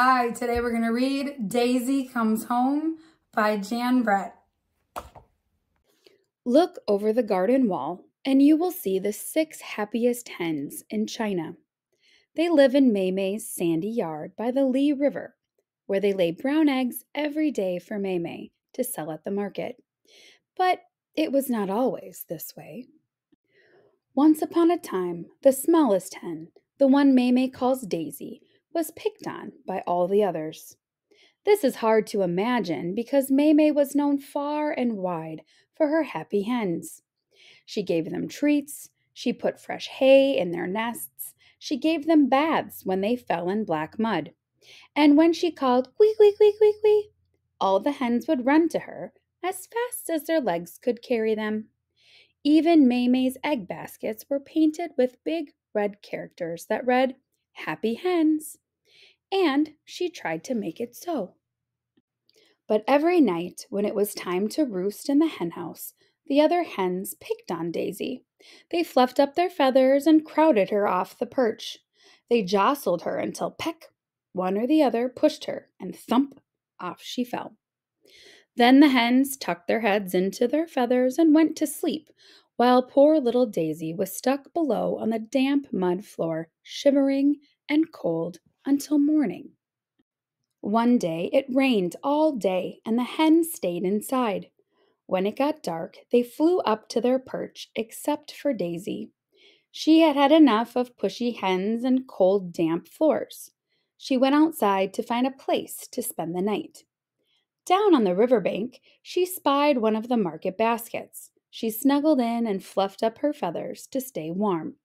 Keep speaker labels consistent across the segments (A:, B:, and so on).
A: Hi, today we're going to read Daisy Comes Home by Jan Brett.
B: Look over the garden wall, and you will see the 6 happiest hens in China. They live in May's sandy yard by the Li River, where they lay brown eggs every day for May to sell at the market. But it was not always this way. Once upon a time, the smallest hen, the one May calls Daisy, was picked on by all the others. This is hard to imagine because May was known far and wide for her happy hens. She gave them treats, she put fresh hay in their nests, she gave them baths when they fell in black mud. And when she called "quee, quee, quee, quee, quee," all the hens would run to her as fast as their legs could carry them. Even May's egg baskets were painted with big red characters that read, "Happy Hens." And she tried to make it so. But every night, when it was time to roost in the henhouse, the other hens picked on Daisy. They fluffed up their feathers and crowded her off the perch. They jostled her until peck, one or the other pushed her, and thump, off she fell. Then the hens tucked their heads into their feathers and went to sleep, while poor little Daisy was stuck below on the damp mud floor, shivering and cold until morning. One day it rained all day, and the hens stayed inside. When it got dark, they flew up to their perch, except for Daisy. She had had enough of pushy hens and cold, damp floors. She went outside to find a place to spend the night. Down on the riverbank, she spied one of the market baskets. She snuggled in and fluffed up her feathers to stay warm.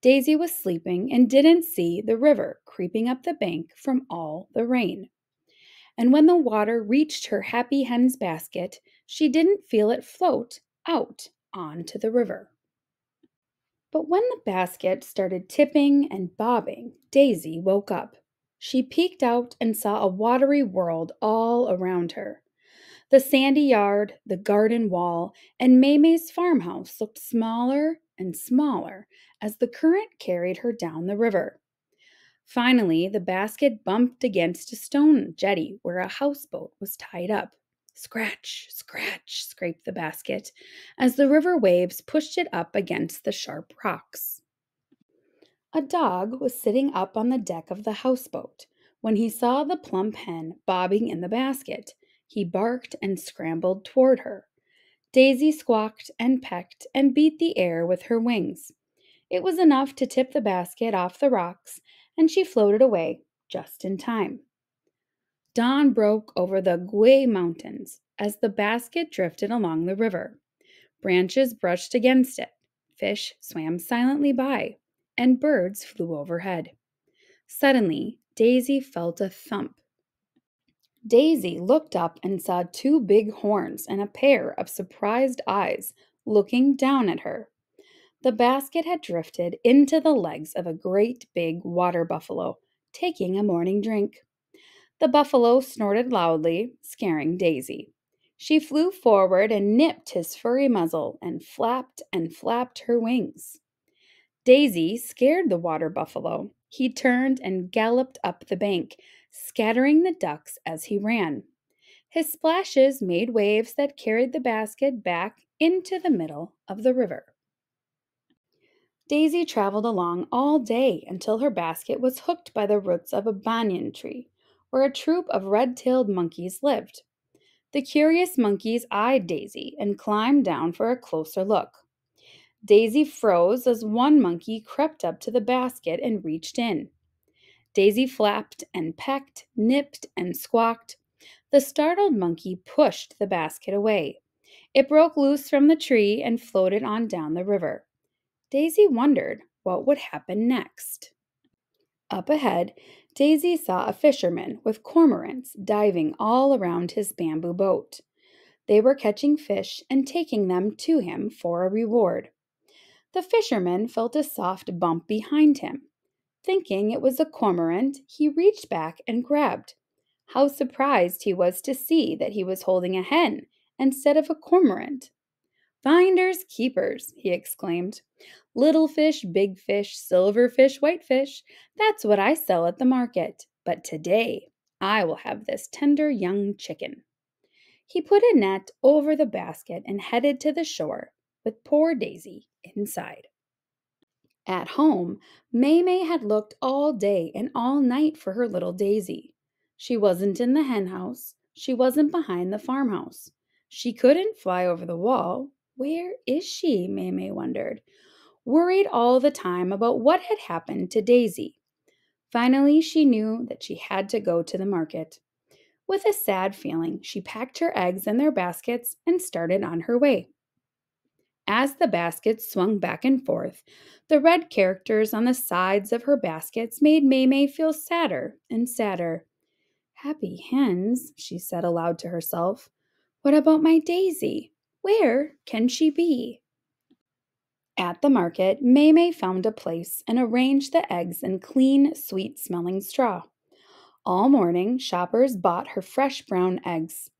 B: Daisy was sleeping and didn't see the river creeping up the bank from all the rain. And when the water reached her happy hen's basket, she didn't feel it float out onto the river. But when the basket started tipping and bobbing, Daisy woke up. She peeked out and saw a watery world all around her. The sandy yard, the garden wall, and May's farmhouse looked smaller and smaller as the current carried her down the river. Finally, the basket bumped against a stone jetty where a houseboat was tied up. Scratch, scratch, scraped the basket as the river waves pushed it up against the sharp rocks. A dog was sitting up on the deck of the houseboat. When he saw the plump hen bobbing in the basket, he barked and scrambled toward her. Daisy squawked and pecked and beat the air with her wings. It was enough to tip the basket off the rocks, and she floated away just in time. Dawn broke over the Gui Mountains as the basket drifted along the river. Branches brushed against it, fish swam silently by, and birds flew overhead. Suddenly, Daisy felt a thump. Daisy looked up and saw 2 big horns and a pair of surprised eyes looking down at her. The basket had drifted into the legs of a great big water buffalo, taking a morning drink. The buffalo snorted loudly, scaring Daisy. She flew forward and nipped his furry muzzle and flapped her wings. Daisy scared the water buffalo. He turned and galloped up the bank, scattering the ducks as he ran. His splashes made waves that carried the basket back into the middle of the river. Daisy traveled along all day until her basket was hooked by the roots of a banyan tree, where a troop of red-tailed monkeys lived. The curious monkeys eyed Daisy and climbed down for a closer look. Daisy froze as one monkey crept up to the basket and reached in. Daisy flapped and pecked, nipped and squawked. The startled monkey pushed the basket away. It broke loose from the tree and floated on down the river. Daisy wondered what would happen next. Up ahead, Daisy saw a fisherman with cormorants diving all around his bamboo boat. They were catching fish and taking them to him for a reward. The fisherman felt a soft bump behind him. Thinking it was a cormorant, he reached back and grabbed. How surprised he was to see that he was holding a hen instead of a cormorant. "Finders keepers," he exclaimed. "Little fish, big fish, silver fish, white fish. That's what I sell at the market. but today I will have this tender young chicken." He put a net over the basket and headed to the shore with poor Daisy inside. At home, May had looked all day and all night for her little Daisy. She wasn't in the hen house. She wasn't behind the farmhouse. She couldn't fly over the wall. Where is she? May wondered, worried all the time about what had happened to Daisy. Finally, she knew that she had to go to the market. With a sad feeling, she packed her eggs in their baskets and started on her way. As the baskets swung back and forth, the red characters on the sides of her baskets made May feel sadder and sadder. "Happy hens," she said aloud to herself. "What about my Daisy? Where can she be?" At the market, May found a place and arranged the eggs in clean, sweet-smelling straw. All morning, shoppers bought her fresh brown eggs,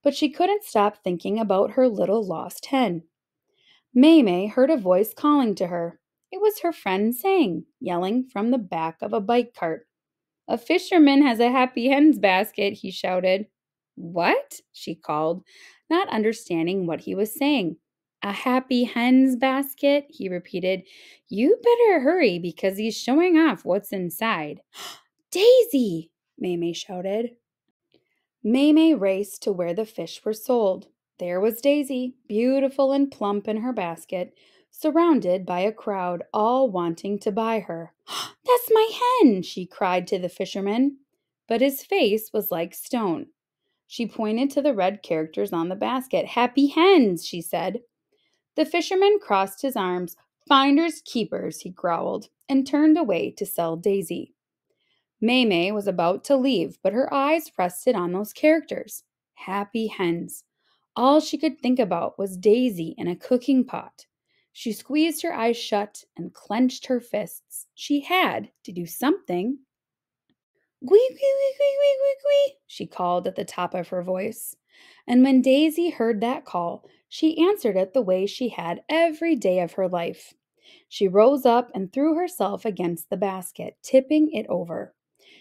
B: but she couldn't stop thinking about her little lost hen. May heard a voice calling to her. It was her friend Zhang, yelling from the back of a bike cart. "A fisherman has a happy hens basket," he shouted. "What?" she called, not understanding what he was saying. "A happy hens basket," he repeated. "You better hurry because he's showing off what's inside." "Daisy!" May shouted. May raced to where the fish were sold. There was Daisy, beautiful and plump in her basket, surrounded by a crowd, all wanting to buy her. "That's my hen!" she cried to the fisherman. But his face was like stone. She pointed to the red characters on the basket. "Happy hens," she said. The fisherman crossed his arms. "Finders keepers," he growled, and turned away to sell Daisy. May was about to leave, but her eyes rested on those characters. Happy hens. All she could think about was Daisy in a cooking pot. She squeezed her eyes shut and clenched her fists. She had to do something. "Gwee, gwee, gwee, gwee, gwee, gwee, gwee," she called at the top of her voice. And when Daisy heard that call, she answered it the way she had every day of her life. She rose up and threw herself against the basket, tipping it over.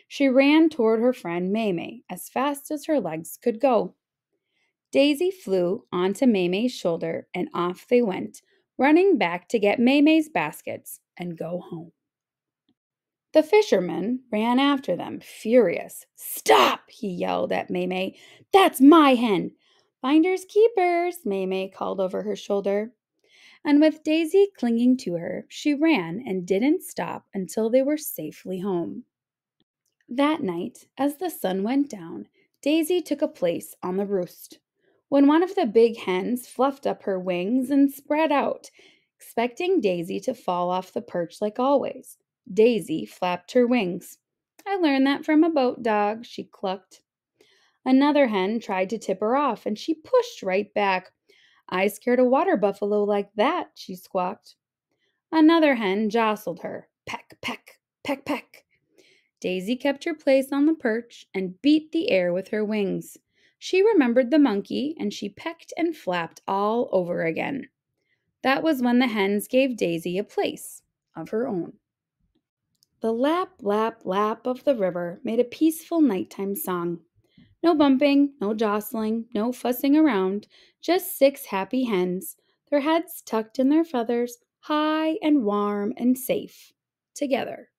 B: She ran toward her friend May as fast as her legs could go. Daisy flew onto May's shoulder and off they went, running back to get May's baskets and go home. The fisherman ran after them, furious. "Stop!" he yelled at May. "That's my hen!" "Finders keepers," May called over her shoulder. And with Daisy clinging to her, she ran and didn't stop until they were safely home. That night, as the sun went down, Daisy took a place on the roost. When one of the big hens fluffed up her wings and spread out, expecting Daisy to fall off the perch like always, Daisy flapped her wings. "I learned that from a boat dog," she clucked. Another hen tried to tip her off, and she pushed right back. "I scared a water buffalo like that," she squawked. Another hen jostled her. Peck, peck, peck, peck. Daisy kept her place on the perch and beat the air with her wings. She remembered the monkey, and she pecked and flapped all over again. That was when the hens gave Daisy a place of her own. The lap, lap, lap of the river made a peaceful nighttime song. No bumping, no jostling, no fussing around, just 6 happy hens, their heads tucked in their feathers, high and warm and safe, together.